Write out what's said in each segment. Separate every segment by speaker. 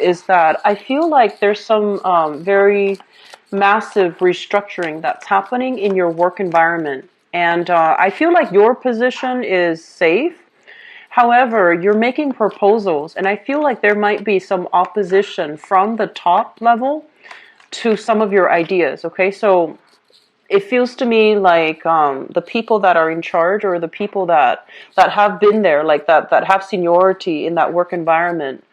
Speaker 1: is that I feel like there's some very massive restructuring that's happening in your work environment. And I feel like your position is safe. However, you're making proposals, and I feel like there might be some opposition from the top level to some of your ideas. Okay, so it feels to me like the people that are in charge, or the people that have been there, like that have seniority in that work environment,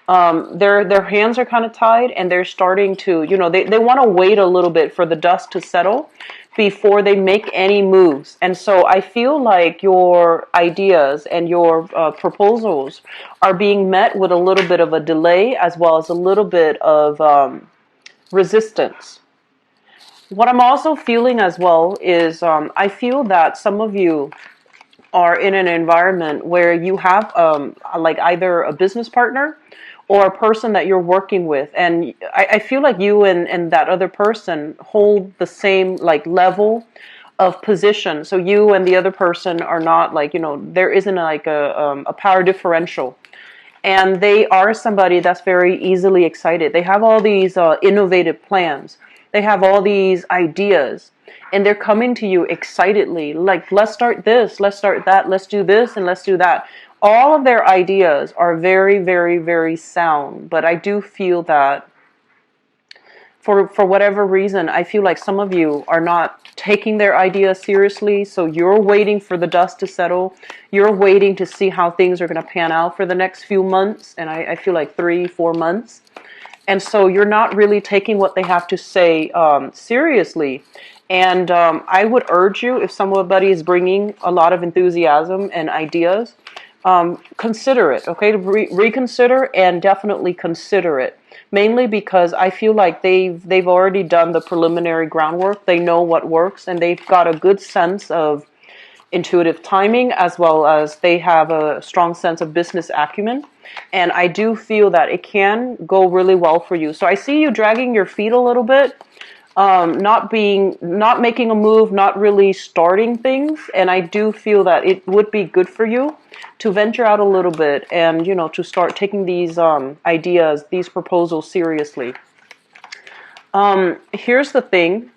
Speaker 1: their hands are kind of tied, and they're starting to, they want to wait a little bit for the dust to settle before they make any moves. And so I feel like your ideas and your proposals are being met with a little bit of a delay, as well as a little bit of resistance. What I'm also feeling as well is I feel that some of you are in an environment where you have like either a business partner or a person that you're working with, and I feel like you and that other person hold the same like level of position. So you and the other person are not like, there isn't like a power differential. And they are somebody that's very easily excited. They have all these innovative plans. They have all these ideas. And they're coming to you excitedly. Like, let's start this, let's start that, let's do this, and let's do that. All of their ideas are very, very, very sound. But I do feel that for whatever reason, I feel like some of you are not taking their ideas seriously. So you're waiting for the dust to settle. You're waiting to see how things are going to pan out for the next few months. And I feel like 3-4 months. And so you're not really taking what they have to say seriously. And I would urge you, if somebody is bringing a lot of enthusiasm and ideas, consider it, okay? Reconsider and definitely consider it. Mainly because I feel like they've already done the preliminary groundwork. They know what works, and they've got a good sense of intuitive timing, as well as they have a strong sense of business acumen. And I do feel that it can go really well for you. So I see you dragging your feet a little bit, not making a move, not really starting things. And I do feel that it would be good for you to venture out a little bit and, to start taking these ideas, these proposals seriously. Here's the thing.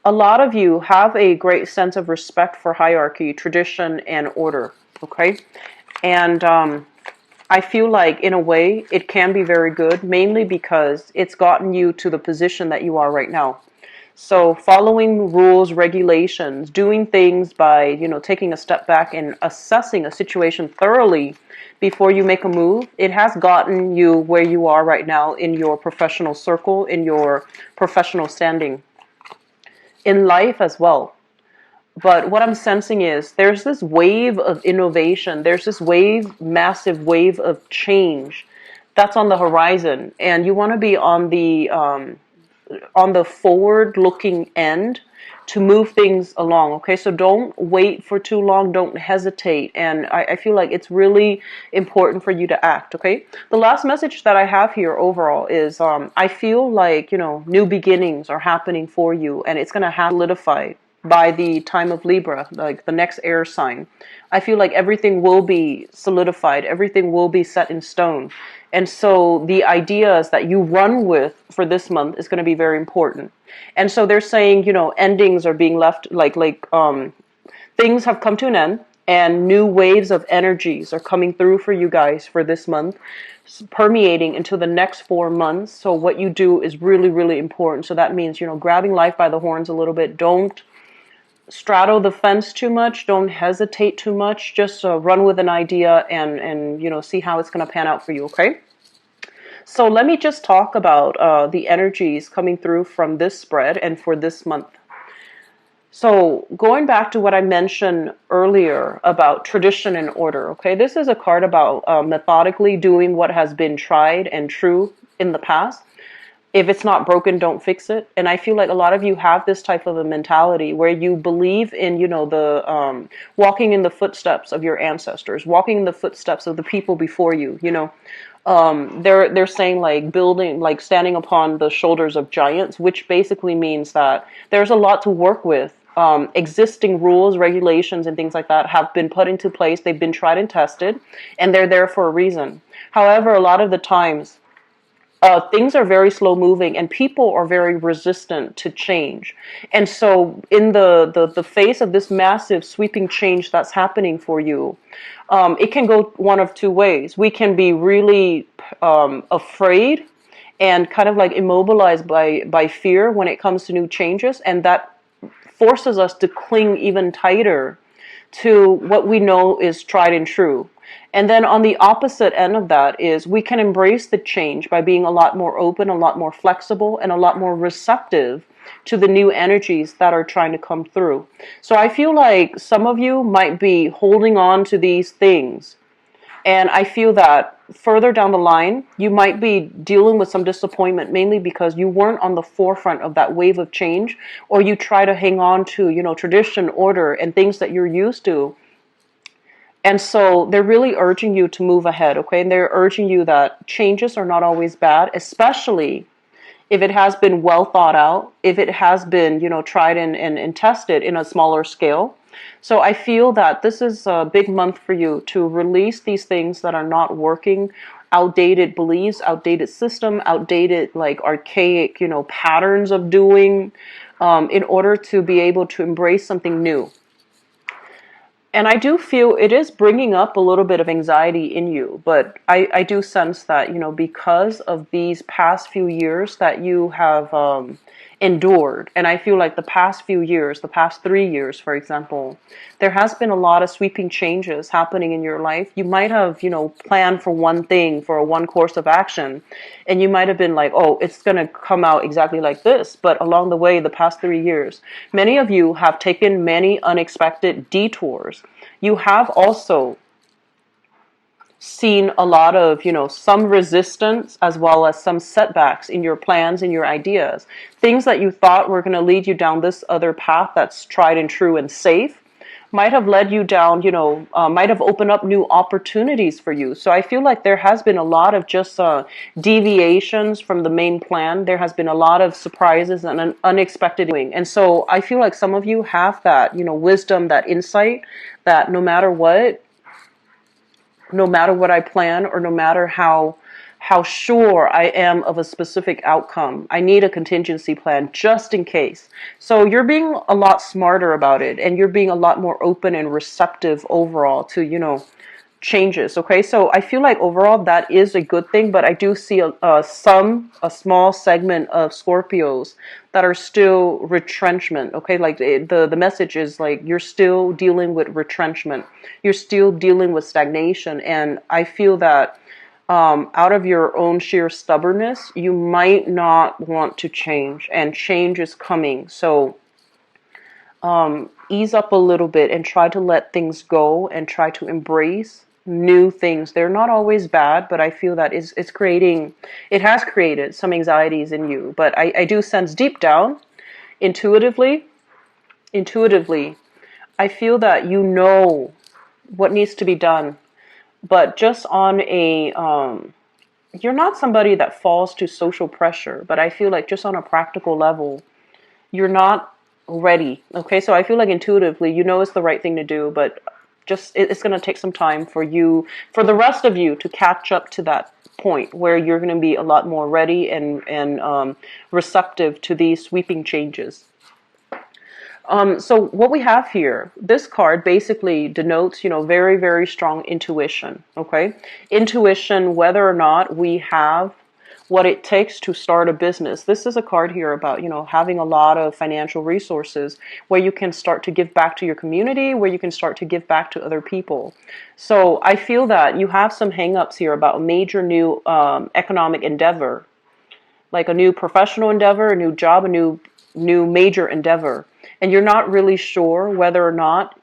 Speaker 1: A lot of you have a great sense of respect for hierarchy, tradition, and order, okay? And I feel like, in a way, it can be very good, mainly because it's gotten you to the position that you are right now. So following rules, regulations, doing things by, taking a step back and assessing a situation thoroughly before you make a move, it has gotten you where you are right now in your professional circle, in your professional standing, in life as well. But what I'm sensing is there's this wave of innovation. There's this massive wave of change that's on the horizon. And you want to be on the forward-looking end to move things along, okay? So don't wait for too long. Don't hesitate. And I feel like it's really important for you to act, okay? The last message that I have here overall is I feel like, new beginnings are happening for you, and it's going to solidify by the time of Libra, like the next air sign. I feel like everything will be solidified. Everything will be set in stone. And so the ideas that you run with for this month is going to be very important. And so they're saying, endings are being left, things have come to an end, and new waves of energies are coming through for you guys for this month, permeating into the next 4 months. So what you do is really, really important. So that means, grabbing life by the horns a little bit. Don't straddle the fence too much. Don't hesitate too much. Just run with an idea and see how it's going to pan out for you, okay? So let me just talk about the energies coming through from this spread and for this month. So going back to what I mentioned earlier about tradition and order, okay? This is a card about methodically doing what has been tried and true in the past. If it's not broken, don't fix it. And I feel like a lot of you have this type of a mentality where you believe in, the walking in the footsteps of your ancestors, walking in the footsteps of the people before you. They're saying like building, like standing upon the shoulders of giants, which basically means that there's a lot to work with existing rules, regulations, and things like that have been put into place. They've been tried and tested, and they're there for a reason. However, a lot of the times, things are very slow moving and people are very resistant to change. And so in the face of this massive sweeping change that's happening for you, it can go one of two ways. We can be really afraid and kind of like immobilized by fear when it comes to new changes, and that forces us to cling even tighter to what we know is tried and true. And then on the opposite end of that is we can embrace the change by being a lot more open, a lot more flexible, and a lot more receptive to the new energies that are trying to come through. So I feel like some of you might be holding on to these things. And I feel that further down the line, you might be dealing with some disappointment, mainly because you weren't on the forefront of that wave of change, or you try to hang on to, tradition, order, and things that you're used to. And so they're really urging you to move ahead, okay? And they're urging you that changes are not always bad, especially if it has been well thought out, if it has been, tried and tested in a smaller scale. So I feel that this is a big month for you to release these things that are not working, outdated beliefs, outdated system, outdated, like archaic, patterns of doing, in order to be able to embrace something new. And I do feel it is bringing up a little bit of anxiety in you, but I do sense that, because of these past few years that you have endured, and I feel like the past few years, the past 3 years, for example, there has been a lot of sweeping changes happening in your life. You might have, planned for one thing, for one course of action, and you might have been like, oh, it's going to come out exactly like this. But along the way, the past 3 years, many of you have taken many unexpected detours. You have also seen a lot of, some resistance as well as some setbacks in your plans and your ideas. Things that you thought were going to lead you down this other path that's tried and true and safe might have led you down, might have opened up new opportunities for you. So I feel like there has been a lot of just deviations from the main plan. There has been a lot of surprises and an unexpected doing. And so I feel like some of you have that, wisdom, that insight, that no matter what I plan, or no matter how sure I am of a specific outcome, I need a contingency plan just in case. So you're being a lot smarter about it, and you're being a lot more open and receptive overall to, changes. Okay, so I feel like overall that is a good thing, but I do see a small segment of Scorpios that are still retrenchment. Okay, like the message is like you're still dealing with retrenchment, you're still dealing with stagnation, and I feel that out of your own sheer stubbornness, you might not want to change, and change is coming. So ease up a little bit and try to let things go and try to embrace new things. They're not always bad, but I feel that it has created some anxieties in you. But I do sense deep down, intuitively, I feel that you know what needs to be done. But just on a, you're not somebody that falls to social pressure, but I feel like just on a practical level, you're not ready. Okay, so I feel like intuitively, it's the right thing to do, but just it's going to take some time for the rest of you to catch up to that point where you're going to be a lot more ready and receptive to these sweeping changes. So what we have here, this card basically denotes, very, very strong intuition. Okay, intuition, whether or not we have what it takes to start a business. This is a card here about, having a lot of financial resources where you can start to give back to your community, where you can start to give back to other people. So I feel that you have some hangups here about a major new economic endeavor, like a new professional endeavor, a new job, a new major endeavor. And you're not really sure whether or not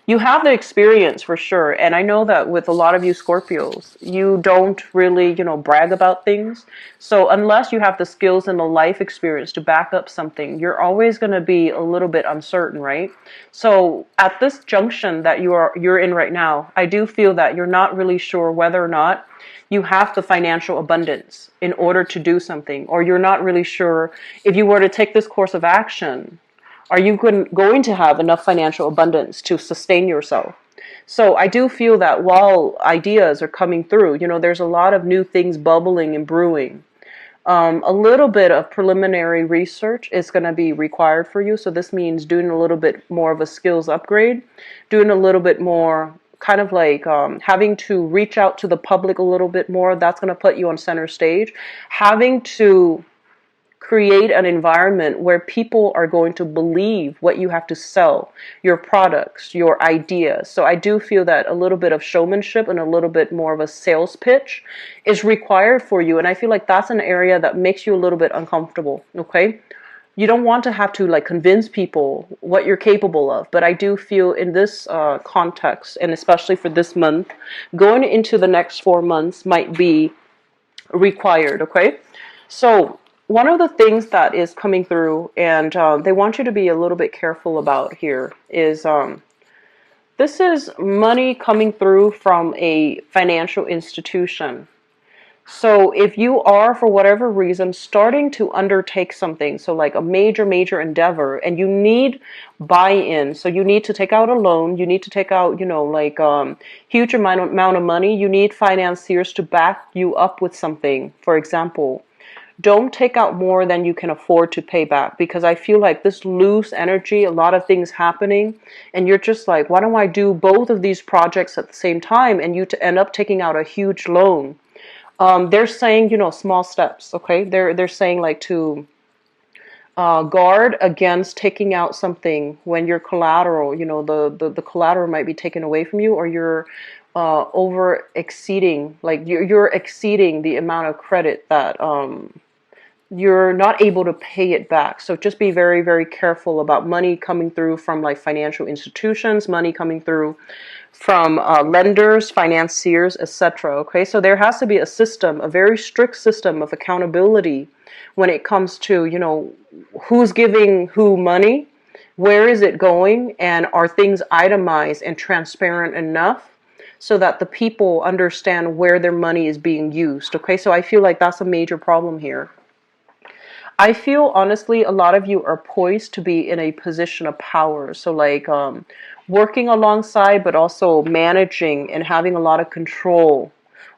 Speaker 1: you have the experience for sure. And I know that with a lot of you Scorpios, you don't really, brag about things. So unless you have the skills and the life experience to back up something, you're always going to be a little bit uncertain, right? So at this junction that you're in right now, I do feel that you're not really sure whether or not you have the financial abundance in order to do something, or you're not really sure if you were to take this course of action, Are you going to have enough financial abundance to sustain yourself? So I do feel that while ideas are coming through, there's a lot of new things bubbling and brewing. A little bit of preliminary research is going to be required for you. So this means doing a little bit more of a skills upgrade, doing a little bit more kind of like having to reach out to the public a little bit more. That's going to put you on center stage. Having to create an environment where people are going to believe what you have to sell, your products, your ideas. So I do feel that a little bit of showmanship and a little bit more of a sales pitch is required for you. And I feel like that's an area that makes you a little bit uncomfortable, okay? You don't want to have to like convince people what you're capable of. But I do feel in this context, and especially for this month, going into the next 4 months might be required, okay? So one of the things that is coming through, and they want you to be a little bit careful about here, is this is money coming through from a financial institution. So if you are, for whatever reason, starting to undertake something, so like a major endeavor, and you need buy-in, so you need to take out a loan, you need to take out, like huge amount of money, you need financiers to back you up with something, for example. Don't take out more than you can afford to pay back, because I feel like this loose energy, a lot of things happening, and you're just like, why don't I do both of these projects at the same time? And you end up taking out a huge loan. They're saying, small steps, okay? They're saying like to guard against taking out something when your collateral, the collateral might be taken away from you, or you're over exceeding, like you're exceeding the amount of credit that you're not able to pay it back. So just be very careful about money coming through from like financial institutions, money coming through from lenders, financiers, etc. Okay, so there has to be a system, a very strict system of accountability when it comes to, who's giving who money, where is it going, and are things itemized and transparent enough so that the people understand where their money is being used. Okay, so I feel like that's a major problem here. I feel honestly a lot of you are poised to be in a position of power. So like working alongside, but also managing and having a lot of control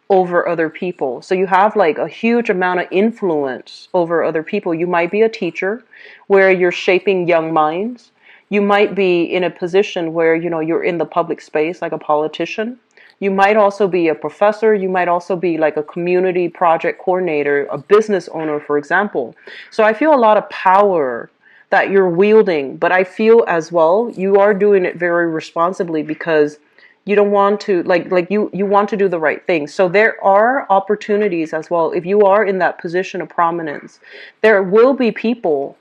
Speaker 1: over other people. So you have like a huge amount of influence over other people. You might be a teacher where you're shaping young minds. You might be in a position where, you're in the public space like a politician. You might also be a professor. You might also be like a community project coordinator, a business owner, for example. So I feel a lot of power that you're wielding, but I feel as well you are doing it very responsibly, because you don't want to you want to do the right thing. So there are opportunities as well. If you are in that position of prominence, there will be people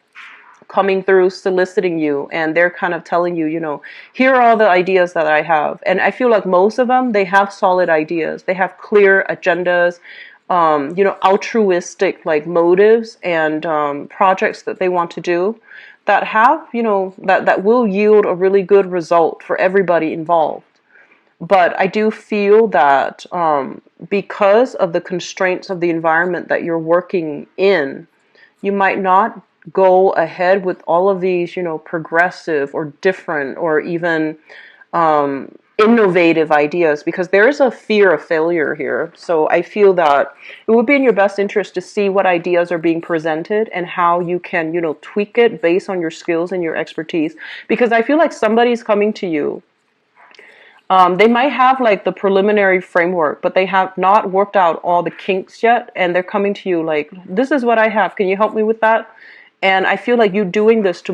Speaker 1: coming through soliciting you, and they're kind of telling you, here are all the ideas that I have. And I feel like most of them, they have solid ideas. They have clear agendas, altruistic like motives and projects that they want to do that have, that will yield a really good result for everybody involved. But I do feel that because of the constraints of the environment that you're working in, you might not go ahead with all of these, progressive or different or even innovative ideas, because there is a fear of failure here. So I feel that it would be in your best interest to see what ideas are being presented and how you can, tweak it based on your skills and your expertise. Because I feel like somebody's coming to you. They might have like the preliminary framework, but they have not worked out all the kinks yet. And they're coming to you like, this is what I have. Can you help me with that? And I feel like you're doing this to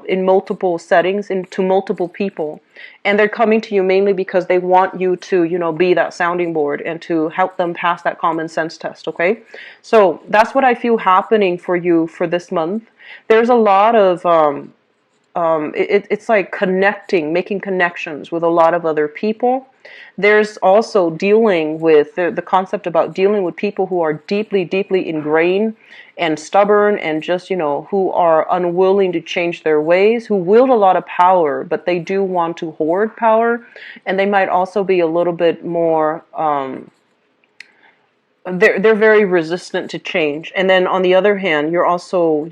Speaker 1: in multiple settings, to multiple people. And they're coming to you mainly because they want you to, be that sounding board and to help them pass that common sense test, okay? So that's what I feel happening for you for this month. There's a lot of, it's like making connections with a lot of other people. There's also dealing with the concept about dealing with people who are deeply ingrained and stubborn and just, who are unwilling to change their ways, who wield a lot of power, but they do want to hoard power. And they might also be a little bit more, they're very resistant to change. And then on the other hand, you're also,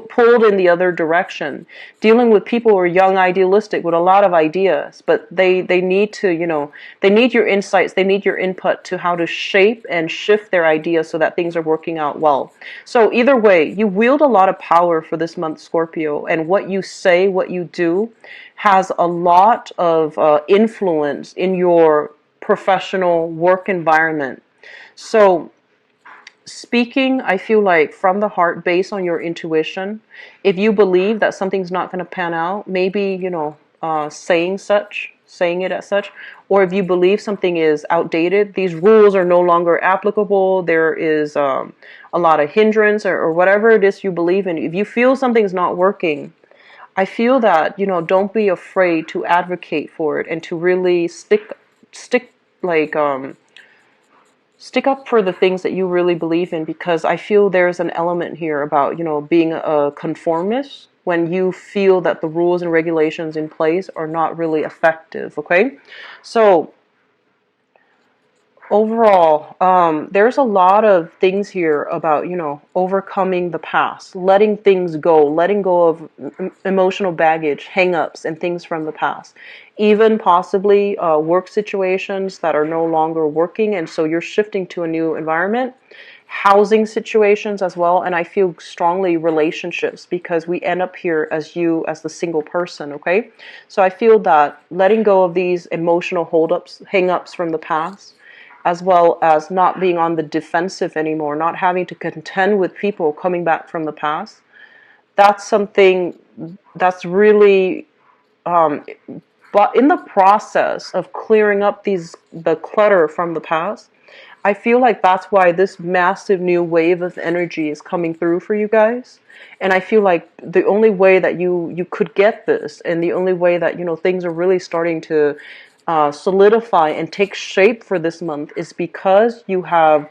Speaker 1: pulled in the other direction, dealing with people who are young, idealistic, with a lot of ideas, but they need to, they need your insights, they need your input to how to shape and shift their ideas so that things are working out well. So either way, you wield a lot of power for this month, Scorpio, and what you say, what you do, has a lot of influence in your professional work environment. So, speaking, I feel like from the heart, based on your intuition, if you believe that something's not going to pan out, maybe, saying it as such, or if you believe something is outdated, these rules are no longer applicable, there is a lot of hindrance, or whatever it is you believe in. If you feel something's not working, I feel that, don't be afraid to advocate for it and to really stick, like, stick up for the things that you really believe in, because I feel there's an element here about, being a conformist when you feel that the rules and regulations in place are not really effective, okay? So overall, there's a lot of things here about, overcoming the past, letting things go, letting go of emotional baggage, hang-ups, and things from the past. Even possibly work situations that are no longer working, and so you're shifting to a new environment. Housing situations as well, and I feel strongly relationships, because we end up here as you, as the single person, okay? So I feel that letting go of these emotional hold-ups, hang-ups from the past, as well as not being on the defensive anymore, not having to contend with people coming back from the past. That's something that's really, but in the process of clearing up the clutter from the past, I feel like that's why this massive new wave of energy is coming through for you guys. And I feel like the only way that you could get this, and the only way that, things are really starting to solidify and take shape for this month, is because you have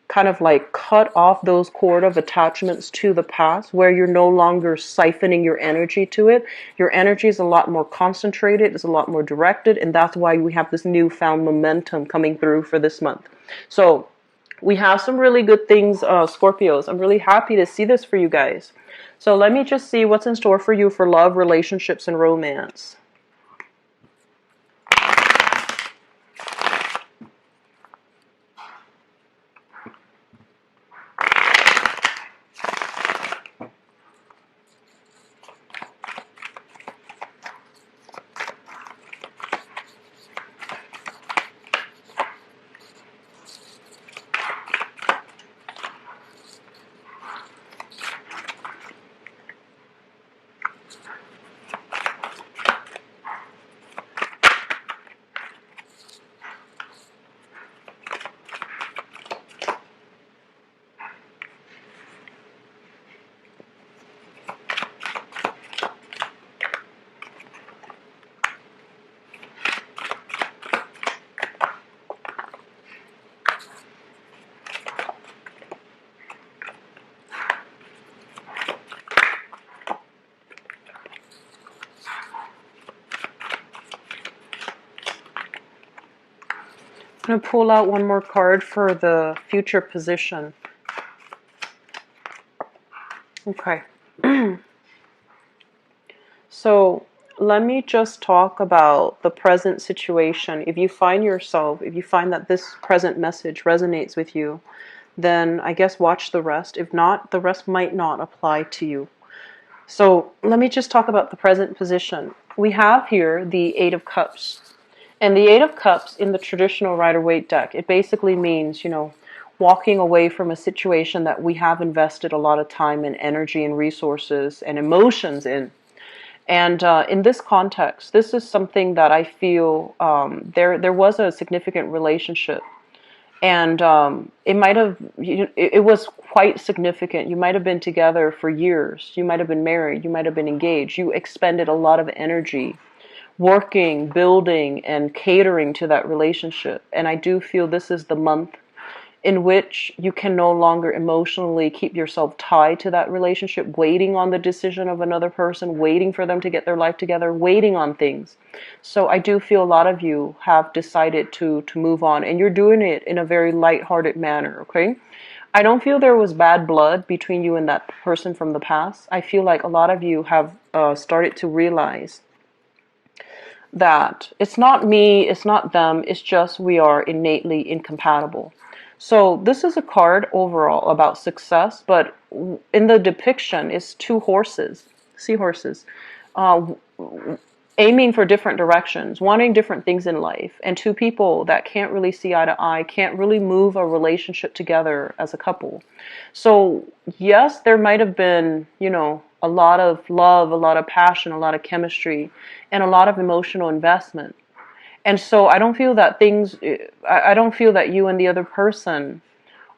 Speaker 1: kind of like cut off those cord of attachments to the past, where you're no longer siphoning your energy to it. Your energy is a lot more concentrated, it's a lot more directed, and that's why we have this newfound momentum coming through for this month. So we have some really good things, Scorpios. I'm really happy to see this for you guys. So let me just see what's in store for you for love, relationships, and romance. I'm going to pull out one more card for the future position. Okay. So let me just talk about the present situation. If you find that this present message resonates with you, then I guess watch the rest. If not, the rest might not apply to you. So let me just talk about the present position. We have here the Eight of Cups. And the Eight of Cups in the traditional Rider-Waite deck, it basically means, walking away from a situation that we have invested a lot of time and energy and resources and emotions in. And in this context, this is something that I feel there was a significant relationship. And it was quite significant. You might have been together for years. You might have been married. You might have been engaged. You expended a lot of energy working, building, and catering to that relationship. And I do feel this is the month in which you can no longer emotionally keep yourself tied to that relationship, waiting on the decision of another person, waiting for them to get their life together, waiting on things. So I do feel a lot of you have decided to move on, and you're doing it in a very lighthearted manner, okay? I don't feel there was bad blood between you and that person from the past. I feel like a lot of you have started to realize that it's not me, it's not them, it's just we are innately incompatible. So this is a card overall about success, but in the depiction it's two horses, seahorses, uh, aiming for different directions, wanting different things in life, and two people that can't really see eye to eye, can't really move a relationship together as a couple. So yes, there might have been, a lot of love, a lot of passion, a lot of chemistry, and a lot of emotional investment. And so I don't feel that you and the other person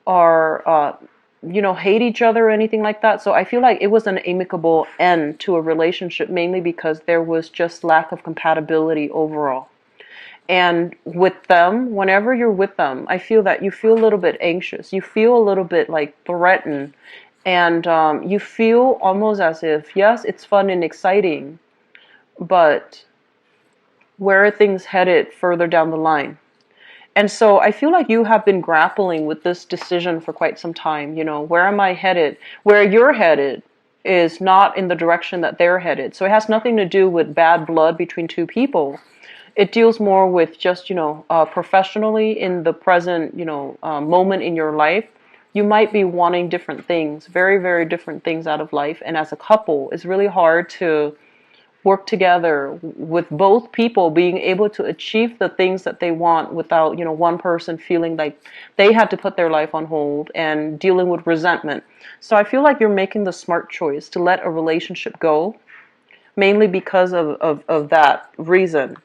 Speaker 1: are, hate each other or anything like that. So I feel like it was an amicable end to a relationship, mainly because there was just lack of compatibility overall. And with them, whenever you're with them, I feel that you feel a little bit anxious. You feel a little bit like threatened. And you feel almost as if, yes, it's fun and exciting, but where are things headed further down the line? And so I feel like you have been grappling with this decision for quite some time. Where am I headed? Where you're headed is not in the direction that they're headed. So it has nothing to do with bad blood between two people. It deals more with just, professionally in the present, moment in your life. You might be wanting different things, very, very different things out of life. And as a couple, it's really hard to work together with both people being able to achieve the things that they want without, one person feeling like they had to put their life on hold and dealing with resentment. So I feel like you're making the smart choice to let a relationship go, mainly because of that reason.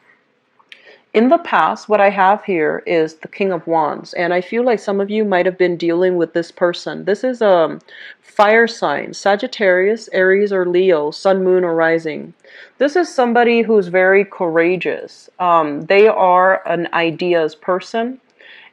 Speaker 1: In the past, what I have here is the King of Wands, and I feel like some of you might have been dealing with this person. This is a fire sign, Sagittarius, Aries, or Leo, Sun, Moon, or Rising. This is somebody who's very courageous. They are an ideas person,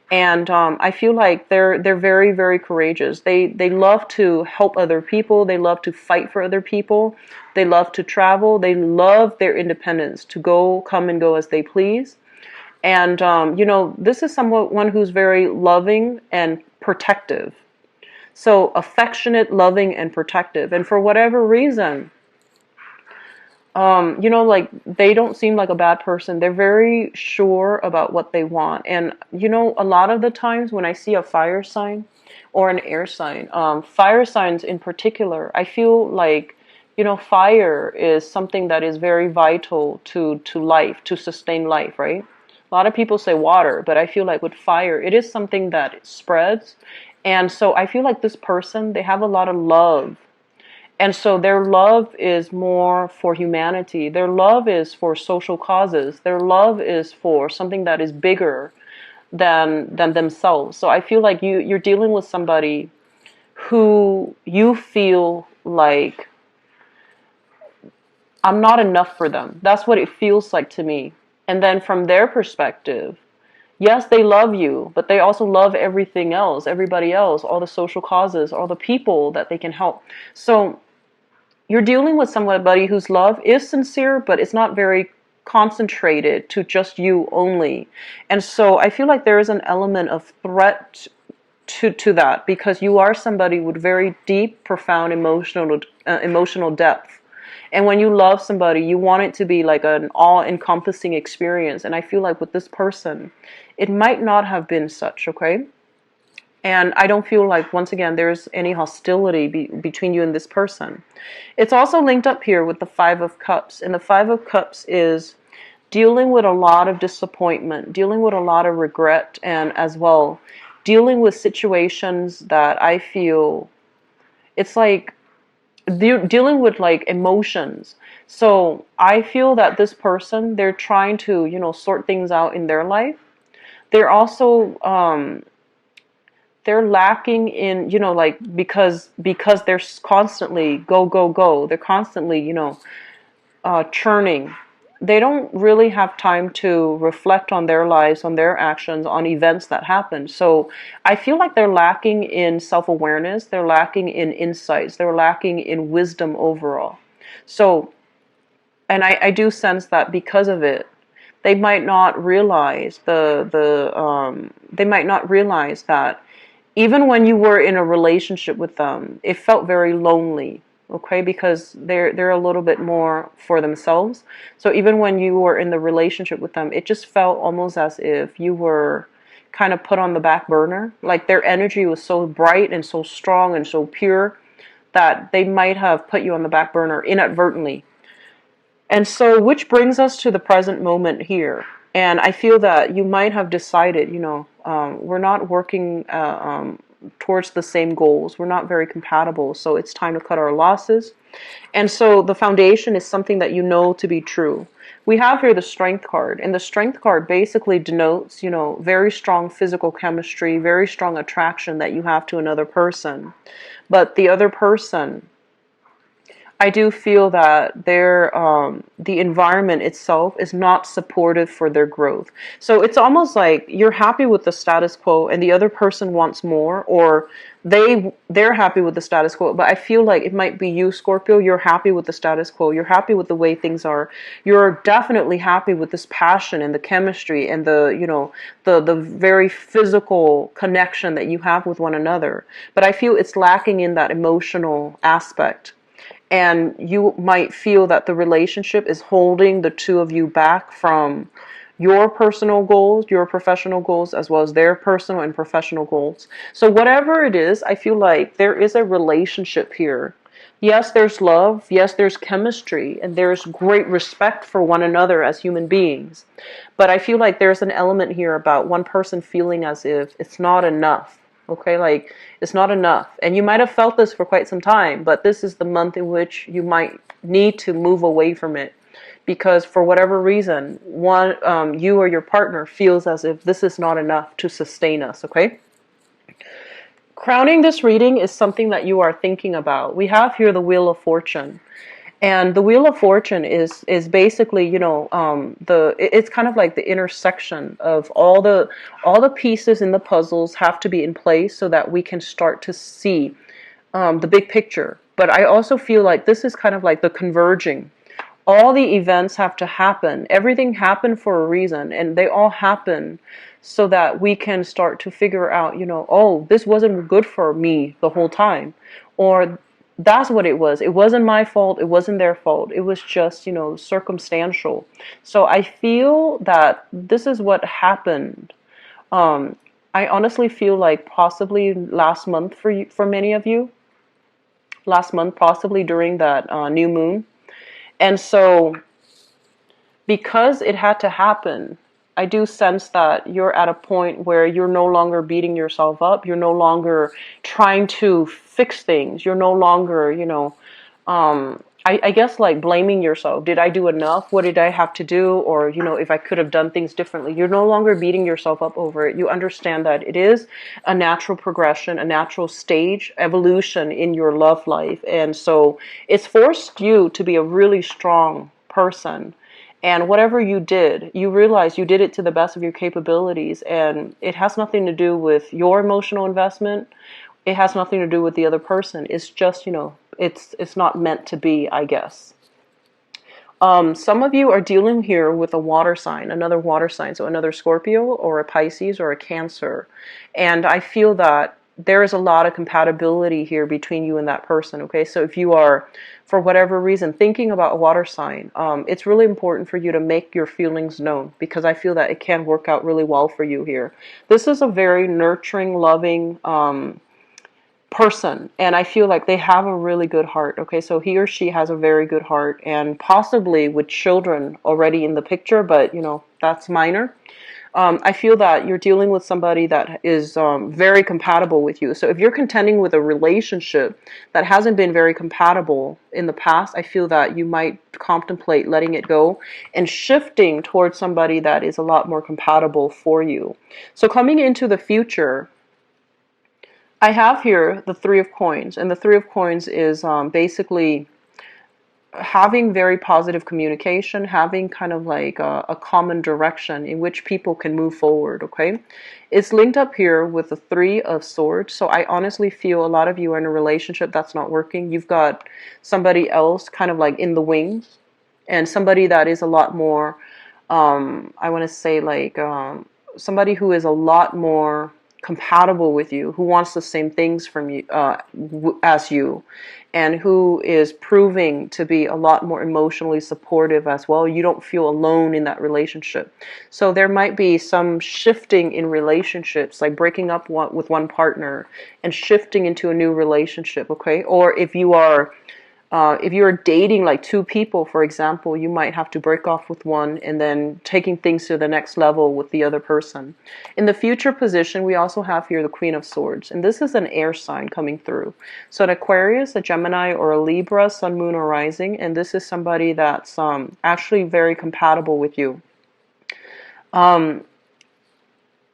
Speaker 1: and I feel like they're very, very courageous. They love to help other people. They love to fight for other people. They love to travel. They love their independence, to come and go as they please. And, this is someone who's very loving and protective. So affectionate, loving, and protective. And for whatever reason, like they don't seem like a bad person. They're very sure about what they want. And, a lot of the times when I see a fire sign or an air sign, fire signs in particular, I feel like, fire is something that is very vital to life, to sustain life, right? A lot of people say water, but I feel like with fire, it is something that spreads. And so I feel like this person, they have a lot of love. And so their love is more for humanity. Their love is for social causes. Their love is for something that is bigger than themselves. So I feel like you're dealing with somebody who you feel like I'm not enough for them. That's what it feels like to me. And then from their perspective, yes, they love you, but they also love everything else, everybody else, all the social causes, all the people that they can help. So you're dealing with somebody whose love is sincere, but it's not very concentrated to just you only. And so I feel like there is an element of threat to that, because you are somebody with very deep, profound emotional depth. And when you love somebody, you want it to be like an all-encompassing experience. And I feel like with this person, it might not have been such, okay? And I don't feel like, once again, there's any hostility between you and this person. It's also linked up here with the Five of Cups. And the Five of Cups is dealing with a lot of disappointment, dealing with a lot of regret, and as well, dealing with situations that I feel, it's like, dealing with like emotions. So I feel that this person, they're trying to, sort things out in their life. They're also, they're lacking in, like, because they're constantly go, go, go. They're constantly, churning. they don't really have time to reflect on their lives, on their actions, on events that happened. So I feel like they're lacking in self-awareness, they're lacking in insights, they're lacking in wisdom overall. So, and I do sense that because of it, they might not realize they might not realize that even when you were in a relationship with them, it felt very lonely, okay? Because they're a little bit more for themselves. So even when you were in the relationship with them, it just felt almost as if you were kind of put on the back burner. Like their energy was so bright and so strong and so pure that they might have put you on the back burner inadvertently. And so, which brings us to the present moment here. And I feel that you might have decided, we're not working towards the same goals. We're not very compatible. So it's time to cut our losses. And so the foundation is something that you know to be true. We have here the strength card. And the strength card basically denotes, very strong physical chemistry, very strong attraction that you have to another person. But the other person, I do feel that the environment itself is not supportive for their growth. So it's almost like you're happy with the status quo and the other person wants more, or they're happy with the status quo. But I feel like it might be you, Scorpio. You're happy with the status quo. You're happy with the way things are. You're definitely happy with this passion and the chemistry and the very physical connection that you have with one another. But I feel it's lacking in that emotional aspect. And you might feel that the relationship is holding the two of you back from your personal goals, your professional goals, as well as their personal and professional goals. So whatever it is, I feel like there is a relationship here. Yes, there's love. Yes, there's chemistry. And there's great respect for one another as human beings. But I feel like there's an element here about one person feeling as if it's not enough. Okay, like it's not enough. And you might have felt this for quite some time, but this is the month in which you might need to move away from it. Because for whatever reason, you or your partner feels as if this is not enough to sustain us, okay? Crowning this reading is something that you are thinking about. We have here the Wheel of Fortune. And the Wheel of Fortune is basically, it's kind of like the intersection of all the pieces in the puzzles have to be in place so that we can start to see the big picture. But I also feel like this is kind of like the converging. All the events have to happen. Everything happened for a reason, and they all happen so that we can start to figure out, oh, this wasn't good for me the whole time, or that's what it was. It wasn't my fault. It wasn't their fault. It was just, circumstantial. So I feel that this is what happened. I honestly feel like possibly last month for many of you. Last month, possibly during that new moon. And so because it had to happen, I do sense that you're at a point where you're no longer beating yourself up. You're no longer trying to fix things. You're no longer, I guess like blaming yourself. Did I do enough? What did I have to do? Or, if I could have done things differently. You're no longer beating yourself up over it. You understand that it is a natural progression, a natural stage, evolution in your love life. And so it's forced you to be a really strong person. And whatever you did, you realize you did it to the best of your capabilities. And it has nothing to do with your emotional investment. It has nothing to do with the other person. It's just, it's not meant to be, I guess. Some of you are dealing here with a water sign, another water sign. So another Scorpio or a Pisces or a Cancer. And I feel that there is a lot of compatibility here between you and that person, okay? So if you are, for whatever reason, thinking about a water sign, it's really important for you to make your feelings known, because I feel that it can work out really well for you here. This is a very nurturing, loving person, and I feel like they have a really good heart, okay? So he or she has a very good heart, and possibly with children already in the picture, but, that's minor. I feel that you're dealing with somebody that is very compatible with you. So if you're contending with a relationship that hasn't been very compatible in the past, I feel that you might contemplate letting it go and shifting towards somebody that is a lot more compatible for you. So coming into the future, I have here the Three of Coins. And the Three of Coins is basically having very positive communication, having kind of like a common direction in which people can move forward, okay? It's linked up here with the Three of Swords. So I honestly feel a lot of you are in a relationship that's not working. You've got somebody else kind of like in the wings, and somebody that is a lot more, I want to say like somebody who is a lot more compatible with you, who wants the same things from you as you, and who is proving to be a lot more emotionally supportive as well. You don't feel alone in that relationship. So there might be some shifting in relationships, like breaking up with one partner and shifting into a new relationship, okay? Or if you're dating like two people, for example, you might have to break off with one and then taking things to the next level with the other person. In the future position, we also have here the Queen of Swords, and this is an air sign coming through. So an Aquarius, a Gemini, or a Libra, Sun, Moon, or Rising, and this is somebody that's actually very compatible with you.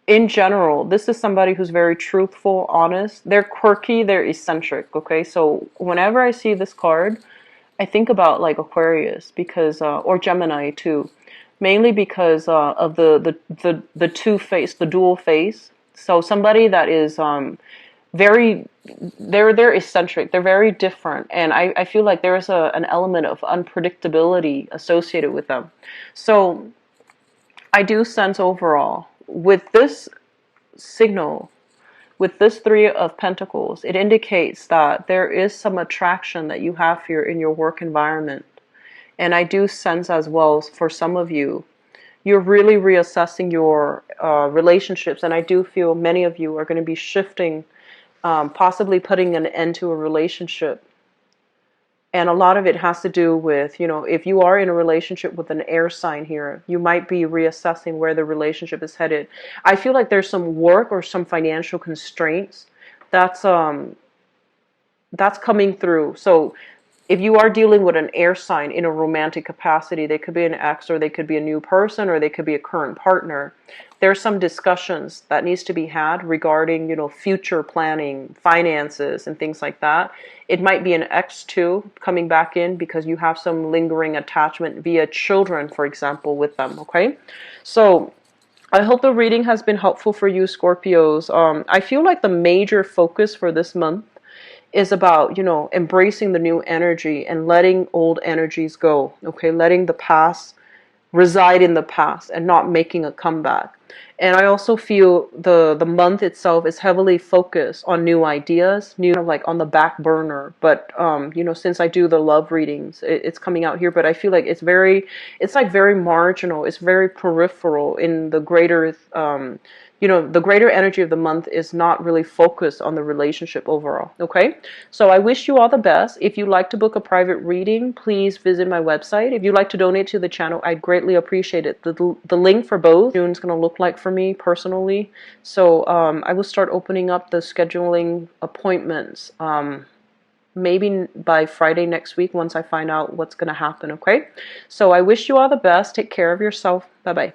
Speaker 1: In general, this is somebody who's very truthful, honest. They're quirky, they're eccentric, okay? So whenever I see this card, I think about like Aquarius because, or Gemini too, mainly because of the two face, the dual face. So somebody that is very, they're eccentric, they're very different, and I feel like there's an element of unpredictability associated with them. So I do sense overall with this signal, with this Three of Pentacles, it indicates that there is some attraction that you have here in your work environment. And I do sense as well, for some of you, you're really reassessing your relationships. And I do feel many of you are going to be shifting, possibly putting an end to a relationship. And a lot of it has to do with, you know, if you are in a relationship with an air sign here, you might be reassessing where the relationship is headed. I feel like there's some work or some financial constraints that's coming through. So if you are dealing with an air sign in a romantic capacity, they could be an ex, or they could be a new person, or they could be a current partner. There's some discussions that needs to be had regarding, you know, future planning, finances, and things like that. It might be an ex too coming back in because you have some lingering attachment via children, for example, with them, okay? So I hope the reading has been helpful for you, Scorpios. I feel like the major focus for this month is about, you know, embracing the new energy and letting old energies go, okay? Letting the past reside in the past and not making a comeback. And I also feel the month itself is heavily focused on new ideas, new like on the back burner. But you know, since I do the love readings, it's coming out here. But I feel like it's like very marginal. It's very peripheral in the greater you know, the greater energy of the month is not really focused on the relationship overall, okay? So I wish you all the best. If you'd like to book a private reading, please visit my website. If you'd like to donate to the channel, I'd greatly appreciate it. The link for both June's going to look like for me personally. So I will start opening up the scheduling appointments maybe by Friday next week once I find out what's going to happen, okay? So I wish you all the best. Take care of yourself. Bye-bye.